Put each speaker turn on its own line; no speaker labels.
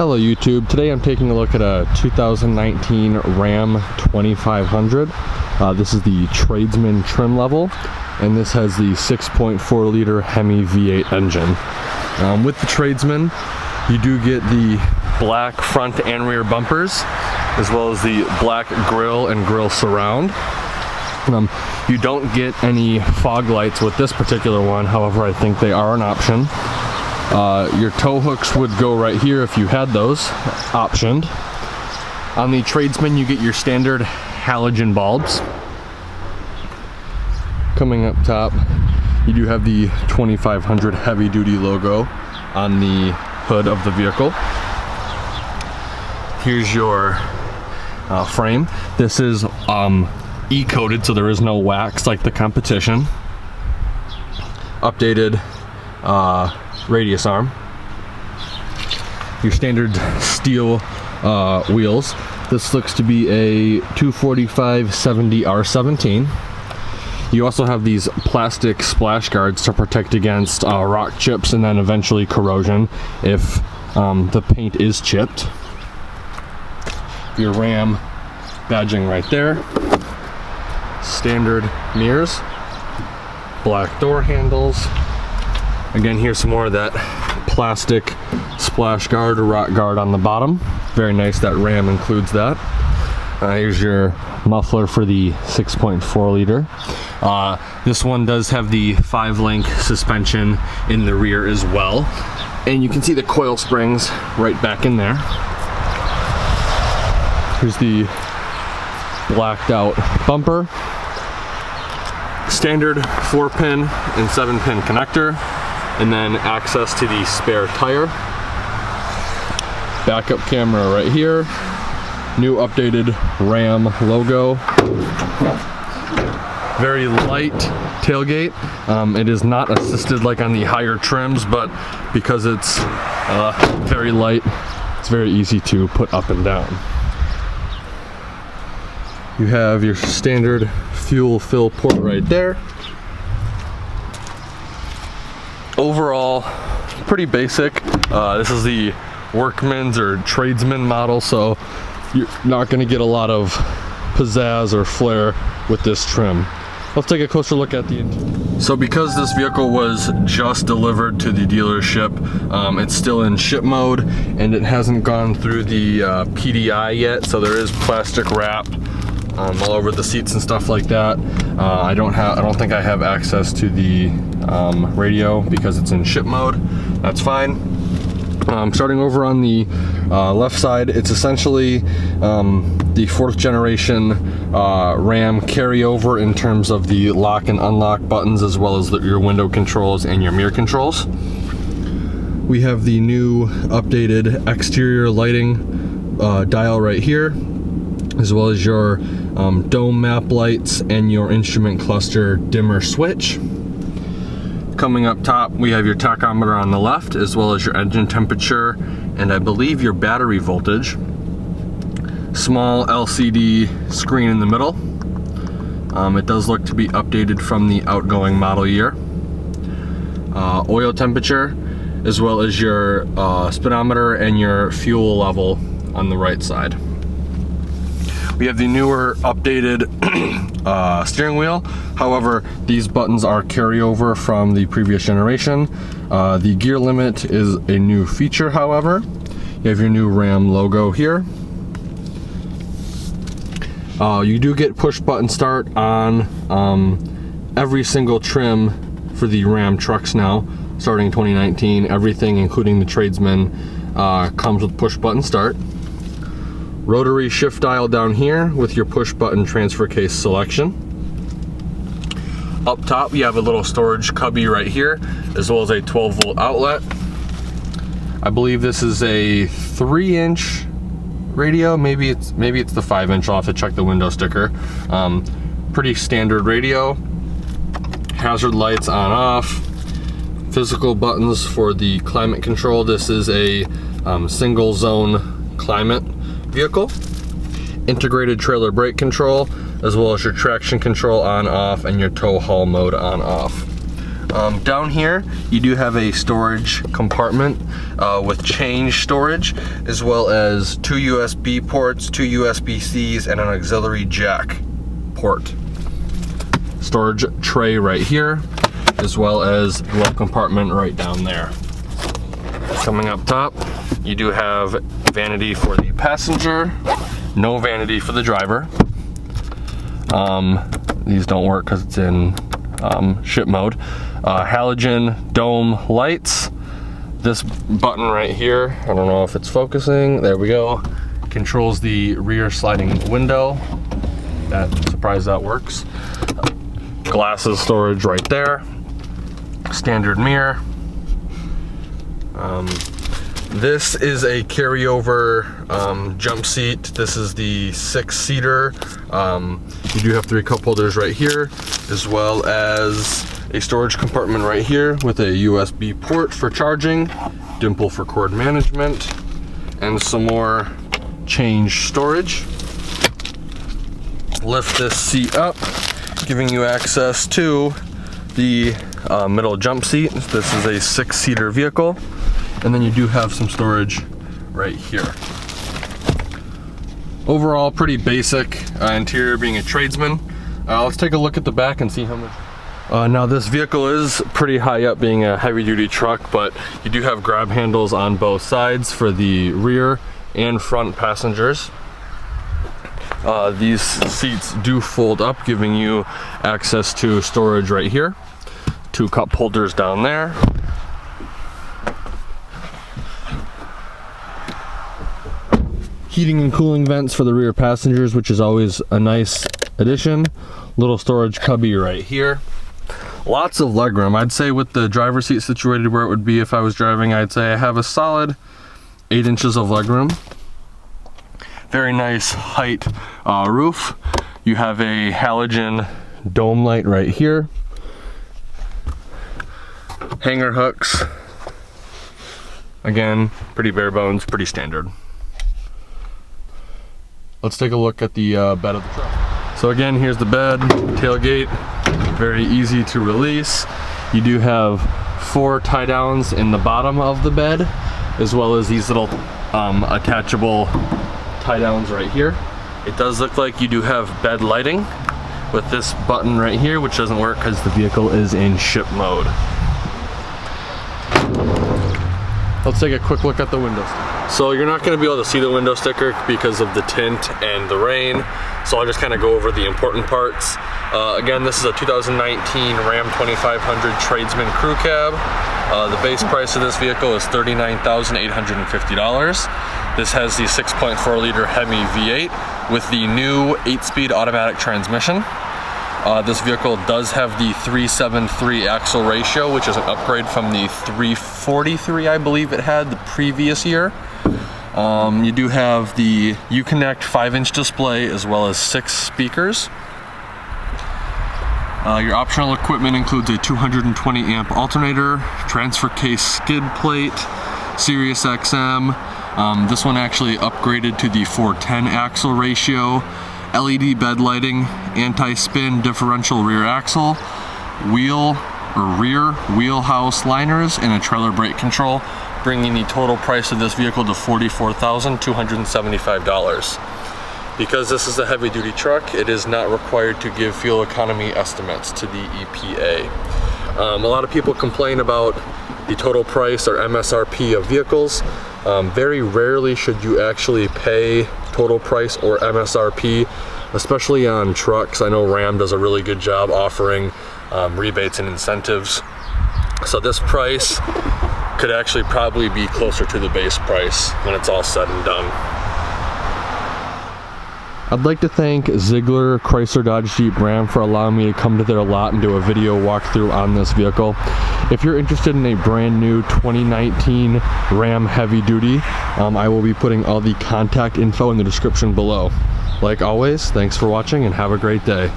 Hello YouTube, today I'm taking a look at a 2019 Ram 2500. This is the Tradesman trim level, and this has the 6.4 liter Hemi V8 engine. With the Tradesman, you do get the black front and rear bumpers, as well as the black grille and grille surround. You don't get any fog lights with this particular one, however I think they are an option. Your tow hooks would go right here if you had those optioned. On the Tradesman, you get your standard halogen bulbs. Coming up top, you do have the 2500 heavy duty logo on the hood of the vehicle. Here's your frame. This is E-coated, so there is no wax like the competition. Updated radius arm. Your standard steel wheels. This looks to be a 245/70 R17. You also have these plastic splash guards to protect against rock chips and then eventually corrosion if the paint is chipped. Your Ram badging right there. Standard mirrors. Black door handles. Again, here's some more of that plastic splash guard or rock guard on the bottom. Very nice that Ram includes that. Here's your muffler for the 6.4 liter. This one does have the 5-link suspension in the rear as well. And you can see the coil springs right back in there. Here's the blacked out bumper. Standard 4-pin and 7-pin connector. And then access to the spare tire. Backup camera right here. New updated Ram logo. Very light tailgate. It is not assisted like on the higher trims, but because it's very light, it's very easy to put up and down. You have your standard fuel fill port right there. Overall, pretty basic. This is the Workman's or Tradesman model, so you're not going to get a lot of pizzazz or flair with this trim. Let's take a closer look at the interior. So because this vehicle was just delivered to the dealership, it's still in ship mode and it hasn't gone through the PDI yet, so there is plastic wrap all over the seats and stuff like that. I don't think I have access to the radio because it's in ship mode. That's fine. Starting over on the left side, it's essentially the 4th generation Ram carryover in terms of the lock and unlock buttons, as well as your window controls and your mirror controls. We have the new updated exterior lighting dial right here, as well as your dome map lights and your instrument cluster dimmer switch. Coming up top, we have your tachometer on the left, as well as your engine temperature and I believe your battery voltage. Small LCD screen in the middle. It does look to be updated from the outgoing model year. Oil temperature, as well as your speedometer and your fuel level on the right side. We have the newer updated steering wheel. However, these buttons are carryover from the previous generation. The gear limit is a new feature, however. You have your new Ram logo here. You do get push button start on every single trim for the Ram trucks now, starting 2019. Everything, including the Tradesman, comes with push button start. Rotary shift dial down here with your push button transfer case selection. Up top, you have a little storage cubby right here, as well as a 12-volt outlet. I believe this is a 3-inch radio. Maybe it's the 5-inch. I'll have to check the window sticker. Pretty standard radio. Hazard lights on off. Physical buttons for the climate control. This is a single zone climate vehicle. Integrated trailer brake control, as well as your traction control on off and your tow haul mode on off. Down here, you do have a storage compartment with change storage, as well as 2 USB ports, 2 USB-Cs, and an auxiliary jack port. Storage tray right here, as well as glove compartment right down there. Coming up top, you do have vanity for the passenger, no vanity for the driver. These don't work because it's in ship mode. Halogen dome lights. This button right here, I don't know if it's focusing, there we go, controls the rear sliding window. Surprised that works. Glasses storage right there. Standard mirror. This is a carryover jump seat. This is the 6-seater. You do have 3 cup holders right here, as well as a storage compartment right here with a USB port for charging, dimple for cord management, and some more change storage. Lift this seat up, giving you access to the middle jump seat. This is a 6-seater vehicle. And then you do have some storage right here. Overall, pretty basic interior, being a tradesman. Let's take a look at the back and see how much. Now this vehicle is pretty high up, being a heavy duty truck, but you do have grab handles on both sides for the rear and front passengers. These seats do fold up, giving you access to storage right here. 2 cup holders down there. Heating and cooling vents for the rear passengers, which is always a nice addition. Little storage cubby right here. Lots of legroom. I'd say with the driver's seat situated where it would be if I was driving, I'd say I have a solid 8 inches of legroom. Very nice height roof. You have a halogen dome light right here. Hanger hooks. Again, pretty bare bones, pretty standard. Let's take a look at the bed of the truck. So again, here's the bed, tailgate, very easy to release. You do have 4 tie downs in the bottom of the bed, as well as these little attachable tie downs right here. It does look like you do have bed lighting with this button right here, which doesn't work because the vehicle is in ship mode. Let's take a quick look at the window sticker. So you're not going to be able to see the window sticker because of the tint and the rain, so I'll just kind of go over the important parts. Again, this is a 2019 Ram 2500 Tradesman Crew Cab. The base price of this vehicle is $39,850. This has the 6.4 liter Hemi V8 with the new 8-speed automatic transmission. This vehicle does have the 373 axle ratio, which is an upgrade from the 343 I believe it had the previous year. You do have the Uconnect 5-inch display as well as 6 speakers. Your optional equipment includes a 220 amp alternator, transfer case skid plate, Sirius XM. This one actually upgraded to the 410 axle ratio, LED bed lighting, anti-spin differential rear axle, rear wheelhouse liners, and a trailer brake control, bringing the total price of this vehicle to $44,275. Because this is a heavy-duty truck, it is not required to give fuel economy estimates to the EPA. A lot of people complain about the total price or MSRP of vehicles. Very rarely should you actually pay total price or MSRP, especially on trucks. I know Ram does a really good job offering rebates and incentives. So this price could actually probably be closer to the base price when it's all said and done. I'd like to thank Zeigler, Chrysler, Dodge, Jeep, Ram for allowing me to come to their lot and do a video walkthrough on this vehicle. If you're interested in a brand new 2019 Ram Heavy Duty, I will be putting all the contact info in the description below. Like always, thanks for watching and have a great day.